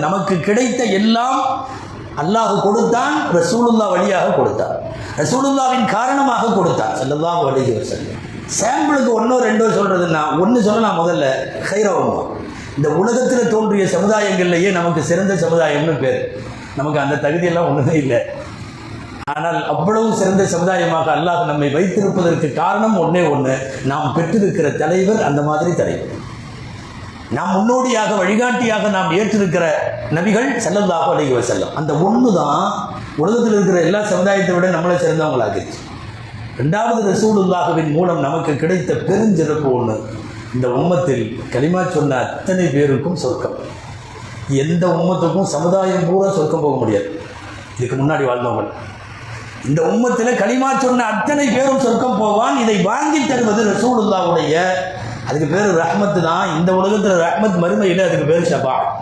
நமக்கு கிடைத்த எல்லாம் அல்லாஹ் கொடுத்தான், ரசூலுல்லாஹ் வழியாக கொடுத்தான், ரசூலுல்லாவின் காரணமாக கொடுத்தான் ஸல்லல்லாஹு அலைஹி வஸல்லம். சாம்பிளுக்கு ஒன்றோ ரெண்டோ சொல்றதுன்னா ஒன்று சொல்லலாம். முதல்ல கைரவமா, இந்த உலகத்தில் தோன்றிய சமுதாயங்கள்லேயே நமக்கு சிறந்த சமுதாயம்னு பேர். நமக்கு அந்த தகுதியெல்லாம் ஒன்றுமே இல்லை. ஆனால் அவ்வளவு சிறந்த சமுதாயமாக அல்லாஹ் நம்மை வைத்திருப்பதற்கு காரணம் ஒன்றே ஒன்று, நாம் பெற்றிருக்கிற தலைவர் அந்த மாதிரி தலைவர். நாம் முன்னோடியாக வழிகாட்டியாக நாம் ஏற்றிருக்கிற நபிகள் ஸல்லல்லாஹு அலைஹி வஸல்லம். அந்த ஒன்று தான் உலகத்தில் இருக்கிற எல்லா சமுதாயத்தை விட நம்மளை சிறந்தவங்களாகிடுச்சு. ரெண்டாவது ரசூலுல்லாஹ்வின் மூலம் நமக்கு கிடைத்த பெருஞ்சிறப்பு ஒன்று, இந்த உம்மத்தில் கலிமா சொன்ன அத்தனை பேருக்கும் சொர்க்கம். எந்த உம்மத்துக்கும் சமுதாயம் பூரா சொர்க்கம் போக முடியாது. இதுக்கு முன்னாடி வாழ்ந்தவங்க இந்த உம்மத்தில் கலிமா சொன்ன அத்தனை பேரும் சொர்க்கம் போவான். இதை வாங்கி தருவது ரசூலுல்லாஹ்வுடைய, அதுக்கு பேர் ரஹ்மத்து தான். இந்த உலகத்தில் ரஹ்மத், மறுமையில் அதுக்கு பேர் ஷஃபாஅத்.